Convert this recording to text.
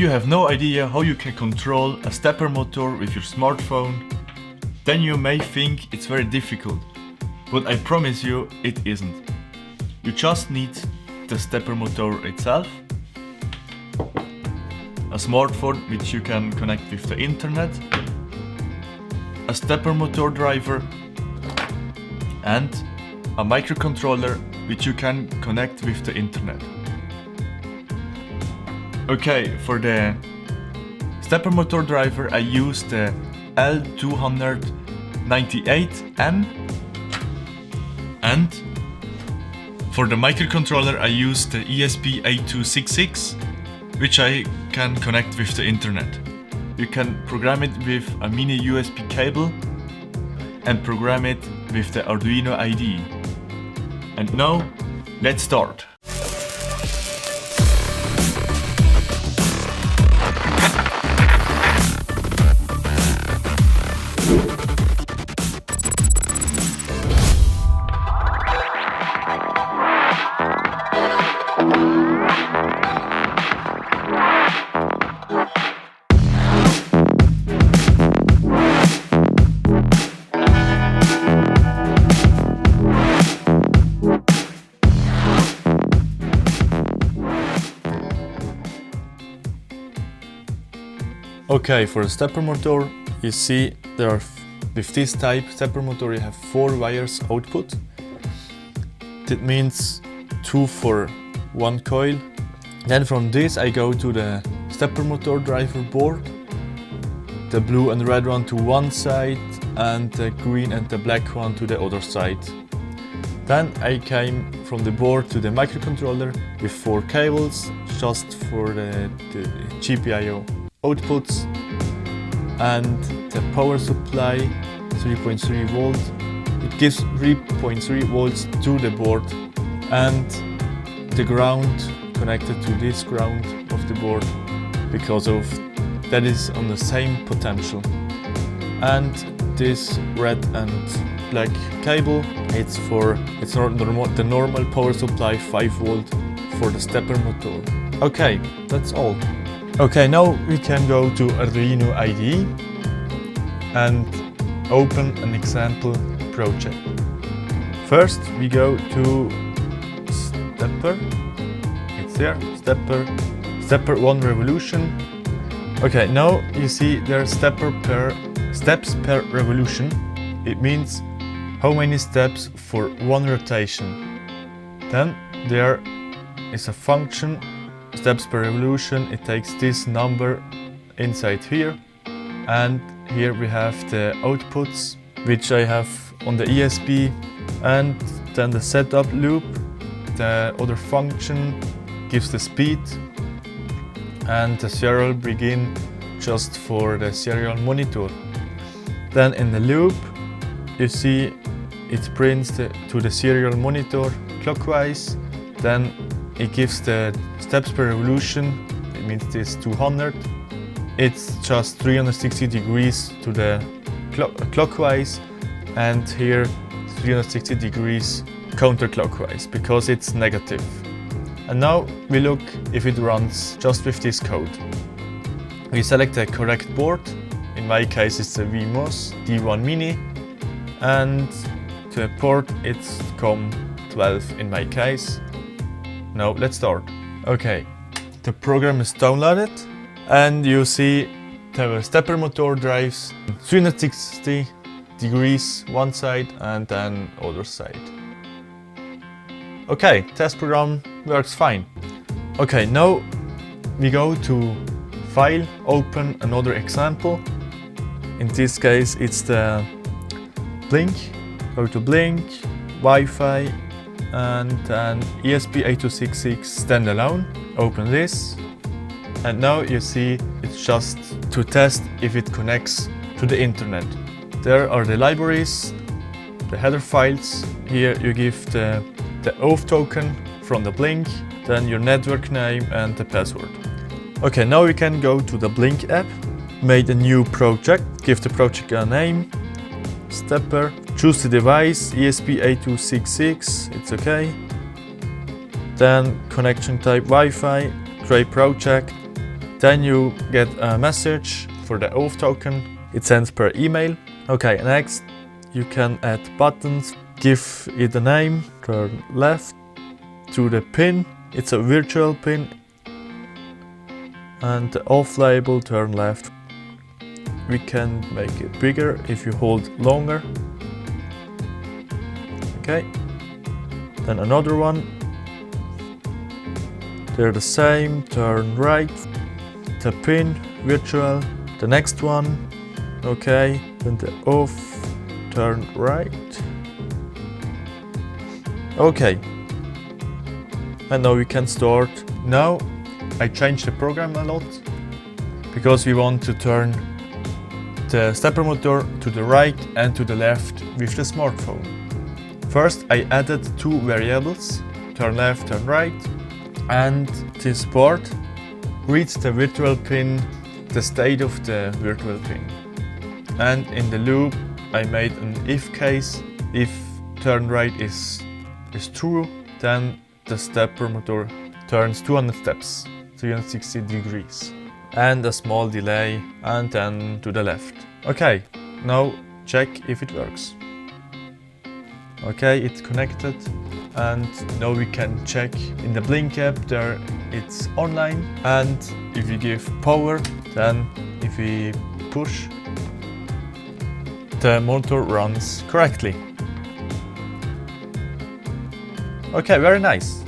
you have no idea how you can control a stepper motor with your smartphone, then you may think it's very difficult, but I promise you it isn't. You just need the stepper motor itself, a smartphone which you can connect with the internet, a stepper motor driver, and a microcontroller which you can connect with the internet. Okay, for the stepper motor driver I use the L298M, and for the microcontroller I use the ESP8266, which I can connect with the internet. You can program it with a mini USB cable and program it with the Arduino IDE. And now, let's start. Okay, for the stepper motor, you see there are, with this type stepper motor, you have 4 wires output. That means 2 for 1 coil. Then from this I go to the stepper motor driver board, the blue and red one to one side and the green and the black one to the other side. Then I came from the board to the microcontroller with 4 cables, just for the GPIO outputs, and the power supply 3.3 volt. It gives 3.3 volts to the board, and the ground connected to this ground of the board, because of that is on the same potential. And this red and black cable, it's the normal power supply 5 volt for the stepper motor. Okay, that's all. Okay, now we can go to Arduino IDE and open an example project. First we go to stepper, it's there, stepper 1 revolution. Okay, now you see there are steps per revolution. It means how many steps for 1 rotation. Then there is a function, steps per revolution. It takes this number inside here, and here we have the outputs which I have on the ESP, and then the setup loop. The other function gives the speed, and the serial begin just for the serial monitor. Then in the loop you see it prints to the serial monitor clockwise. Then it gives the steps per revolution, it means this 200. It's just 360 degrees to the clockwise, and here 360 degrees counterclockwise, because it's negative. And now we look if it runs just with this code. We select the correct board. In my case it's the VMOS D1 Mini, and to a port it's COM12 in my case. Now let's start. Okay, the program is downloaded, and you see the stepper motor drives 360 degrees one side and then other side. Okay, test program works fine. Okay, now we go to File, open another example. In this case it's the Blynk. Go to Blynk, Wi-Fi, and then ESP8266 standalone. Open this, and now you see it's just to test if it connects to the internet. There are the libraries, the header files. Here you give the auth token from the Blynk, then your network name and the password. Okay, now we can go to the Blynk app, made a new project, give the project a name, stepper, choose the device, ESP8266, it's okay. Then connection type Wi-Fi, create project, Then you get a message for the off token. It sends per email. Okay, next you can add buttons. Give it a name. Turn left to the pin. It's a virtual pin. And the off label, turn left. We can make it bigger if you hold longer. Okay. Then another one. They're the same. Turn right. The pin, virtual. The next one. Okay. Then the off. Turn right. Okay. And now we can start. Now I changed the program a lot because we want to turn the stepper motor to the right and to the left with the smartphone. First I added two variables, turn left, turn right, and this board reads the virtual pin, the state of the virtual pin. And in the loop I made an if case. If turn right is true, then the stepper motor turns 200 steps, 360 degrees, and a small delay, and then to the left. Okay, now check if it works. Okay, it's connected, and now we can check in the Blynk app. There it's online, and if we give power, then if we push, the motor runs correctly. Okay, very nice.